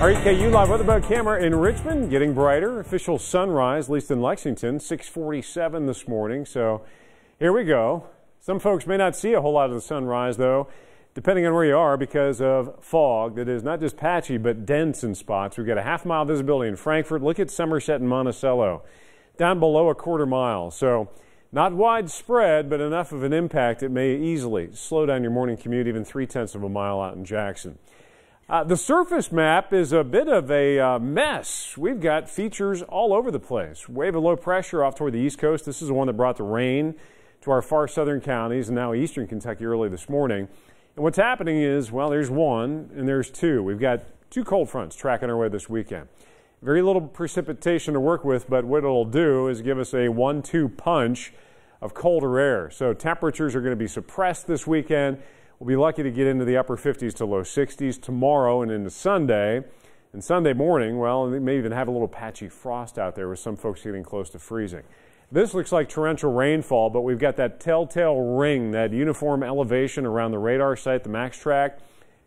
REKU live weather boat camera in Richmond, getting brighter. Official sunrise, at least in Lexington, 6:47 this morning. So here we go. Some folks may not see a whole lot of the sunrise, though, depending on where you are, because of fog that is not just patchy, but dense in spots. We've got a half-mile visibility in Frankfort. Look at Somerset and Monticello, down below a quarter mile. So not widespread, but enough of an impact it may easily slow down your morning commute, even 3/10 of a mile out in Jackson. The surface map is a bit of a mess. We've got features all over the place. Wave of low pressure off toward the East Coast. This is the one that brought the rain to our far southern counties and now eastern Kentucky early this morning. And what's happening is, well, there's one and there's two. We've got two cold fronts tracking our way this weekend. Very little precipitation to work with, but what it'll do is give us a 1-2 punch of colder air. So temperatures are going to be suppressed this weekend. We'll be lucky to get into the upper 50s to low 60s tomorrow and into Sunday. And Sunday morning, well, we may even have a little patchy frost out there with some folks getting close to freezing. This looks like torrential rainfall, but we've got that telltale ring, that uniform elevation around the radar site, the max track.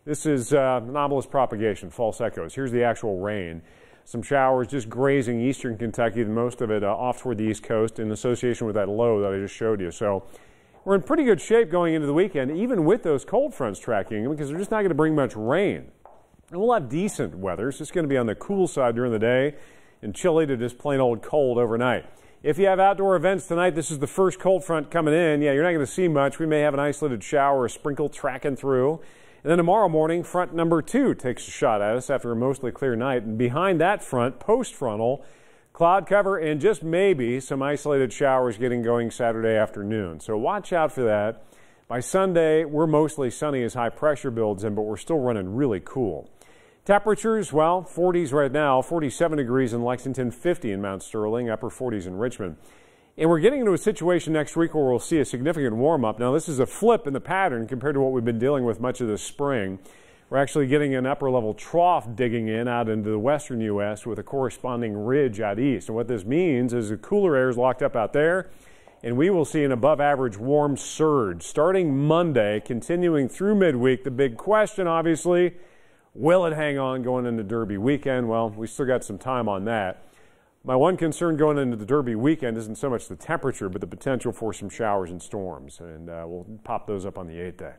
This is anomalous propagation, false echoes. Here's the actual rain. Some showers just grazing eastern Kentucky, and most of it off toward the East Coast in association with that low that I just showed you. So we're in pretty good shape going into the weekend, even with those cold fronts tracking, because they're just not going to bring much rain. And we'll have decent weather. It's just going to be on the cool side during the day and chilly to just plain old cold overnight. If you have outdoor events tonight, this is the first cold front coming in. Yeah, you're not going to see much. We may have an isolated shower or a sprinkle tracking through. And then tomorrow morning, front number 2 takes a shot at us after a mostly clear night. And behind that front, post-frontal, cloud cover and just maybe some isolated showers getting going Saturday afternoon. So watch out for that. By Sunday, we're mostly sunny as high pressure builds in, but we're still running really cool. Temperatures, well, 40s right now, 47 degrees in Lexington, 50 in Mount Sterling, upper 40s in Richmond. And we're getting into a situation next week where we'll see a significant warm-up. Now, this is a flip in the pattern compared to what we've been dealing with much of this spring. We're actually getting an upper-level trough digging in out into the western U.S. with a corresponding ridge out east. And what this means is the cooler air is locked up out there, and we will see an above-average warm surge starting Monday, continuing through midweek. The big question, obviously, will it hang on going into Derby weekend? Well, we still got some time on that. My one concern going into the Derby weekend isn't so much the temperature, but the potential for some showers and storms, and we'll pop those up on the 8th day.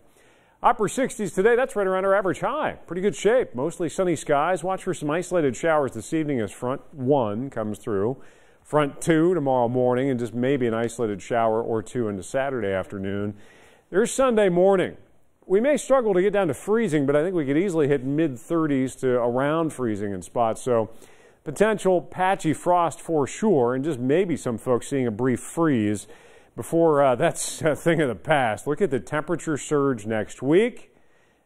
Upper 60s today, that's right around our average high. Pretty good shape, mostly sunny skies. Watch for some isolated showers this evening as front 1 comes through. Front 2 tomorrow morning, and just maybe an isolated shower or 2 into Saturday afternoon. There's Sunday morning. We may struggle to get down to freezing, but I think we could easily hit mid-30s to around freezing in spots. So potential patchy frost for sure, and just maybe some folks seeing a brief freeze before that's a thing of the past. Look at the temperature surge next week.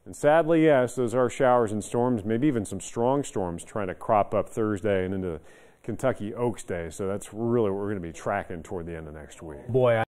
And sadly, yes, those are showers and storms, maybe even some strong storms trying to crop up Thursday and into Kentucky Oaks Day. So that's really what we're going to be tracking toward the end of next week. Boy,